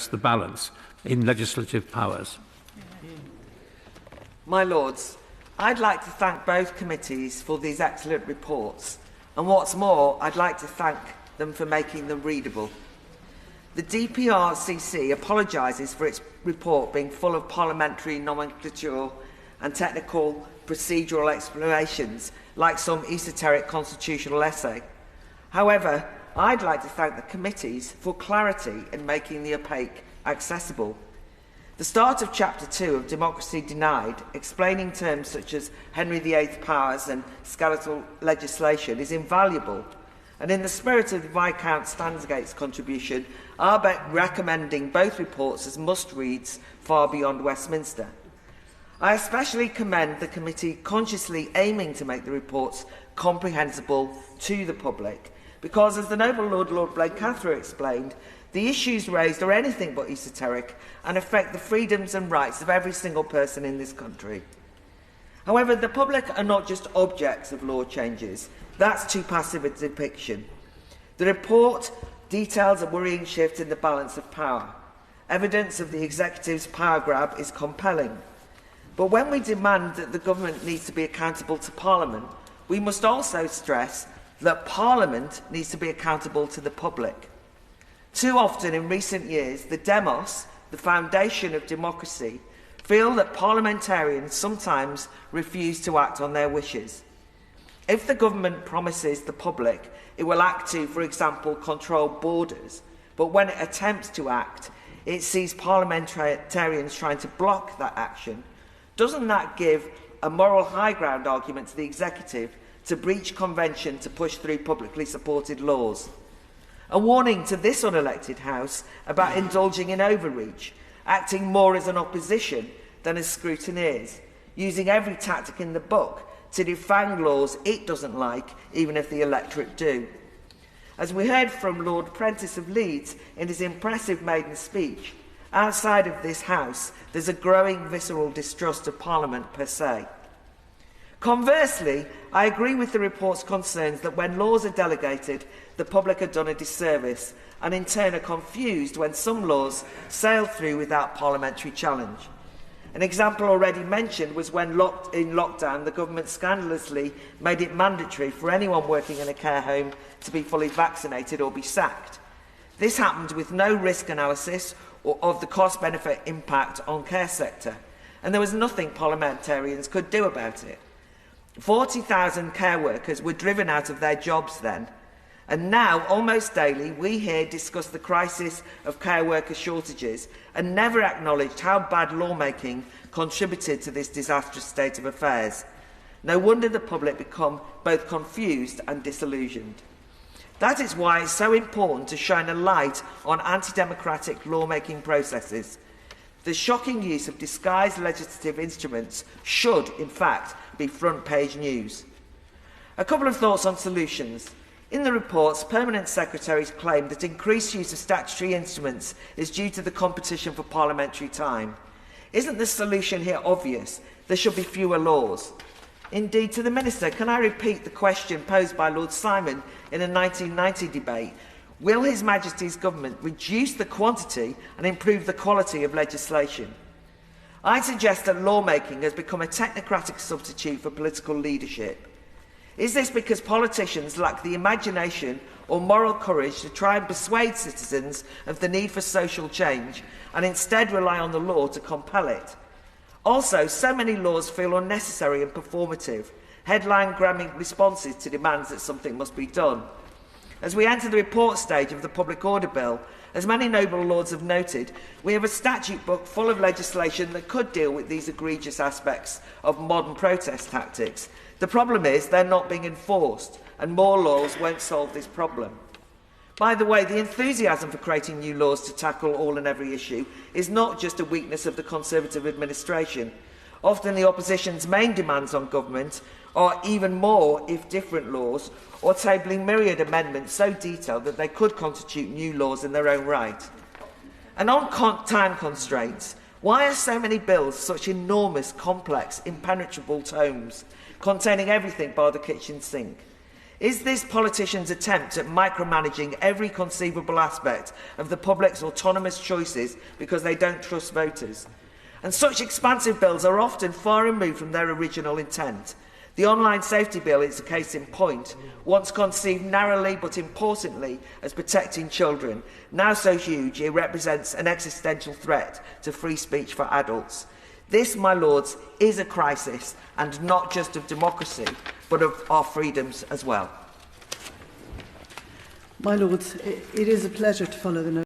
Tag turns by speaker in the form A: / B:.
A: redress the balance in legislative powers.
B: My Lords, I'd like to thank both committees for these excellent reports, and what's more, I'd like to thank them for making them readable. The DPRCC apologises for its report being full of parliamentary nomenclature and technical procedural explanations, like some esoteric constitutional essay. However, I'd like to thank the committees for clarity in making the opaque accessible. The start of Chapter 2 of Democracy Denied, explaining terms such as Henry VIII powers and skeletal legislation, is invaluable. And in the spirit of the Viscount Stansgate's contribution, I'm recommending both reports as must-reads far beyond Westminster. I especially commend the committee consciously aiming to make the reports comprehensible to the public, because, as the noble Lord Blencathra explained, the issues raised are anything but esoteric and affect the freedoms and rights of every single person in this country. However, the public are not just objects of law changes. That's too passive a depiction. The report details a worrying shift in the balance of power. Evidence of the executive's power grab is compelling. But when we demand that the government needs to be accountable to Parliament, we must also stress that Parliament needs to be accountable to the public. Too often in recent years, the demos, the foundation of democracy, feel that parliamentarians sometimes refuse to act on their wishes. If the government promises the public it will act to, for example, control borders, but when it attempts to act, it sees parliamentarians trying to block that action, doesn't that give a moral high ground argument to the executive to breach convention to push through publicly supported laws? A warning to this unelected House about indulging in overreach, acting more as an opposition than as scrutineers, using every tactic in the book to defang laws it doesn't like, even if the electorate do. As we heard from Lord Prentice of Leeds in his impressive maiden speech, outside of this House there's a growing visceral distrust of Parliament per se. Conversely, I agree with the report's concerns that when laws are delegated, the public are done a disservice and in turn are confused when some laws sail through without parliamentary challenge. An example already mentioned was when in lockdown the government scandalously made it mandatory for anyone working in a care home to be fully vaccinated or be sacked. This happened with no risk analysis or of the cost-benefit impact on care sector, and there was nothing parliamentarians could do about it. 40,000 care workers were driven out of their jobs then, and now, almost daily, we here discuss the crisis of care worker shortages and never acknowledged how bad lawmaking contributed to this disastrous state of affairs. No wonder the public become both confused and disillusioned. That is why it's so important to shine a light on anti-democratic lawmaking processes. The shocking use of disguised legislative instruments should, in fact, be front-page news. A couple of thoughts on solutions. In the reports, permanent secretaries claim that increased use of statutory instruments is due to the competition for parliamentary time. Isn't the solution here obvious? There should be fewer laws. Indeed, to the Minister, can I repeat the question posed by Lord Simon in a 1990 debate? Will His Majesty's Government reduce the quantity and improve the quality of legislation? I suggest that lawmaking has become a technocratic substitute for political leadership. Is this because politicians lack the imagination or moral courage to try and persuade citizens of the need for social change and instead rely on the law to compel it? Also, so many laws feel unnecessary and performative, headline-grabbing responses to demands that something must be done. As we enter the report stage of the Public Order Bill, as many noble lords have noted, we have a statute book full of legislation that could deal with these egregious aspects of modern protest tactics. The problem is they're not being enforced, and more laws won't solve this problem. By the way, the enthusiasm for creating new laws to tackle all and every issue is not just a weakness of the Conservative administration. Often the opposition's main demands on government are even more if different laws, or tabling myriad amendments so detailed that they could constitute new laws in their own right. And on time constraints, why are so many bills such enormous, complex, impenetrable tomes, containing everything bar the kitchen sink? Is this politicians' attempt at micromanaging every conceivable aspect of the public's autonomous choices because they don't trust voters? And such expansive bills are often far removed from their original intent. The online safety bill is a case in point, once conceived narrowly but importantly as protecting children, now so huge it represents an existential threat to free speech for adults. This, my lords, is a crisis, and not just of democracy, but of our freedoms as well.
C: My lords, it is a pleasure to follow the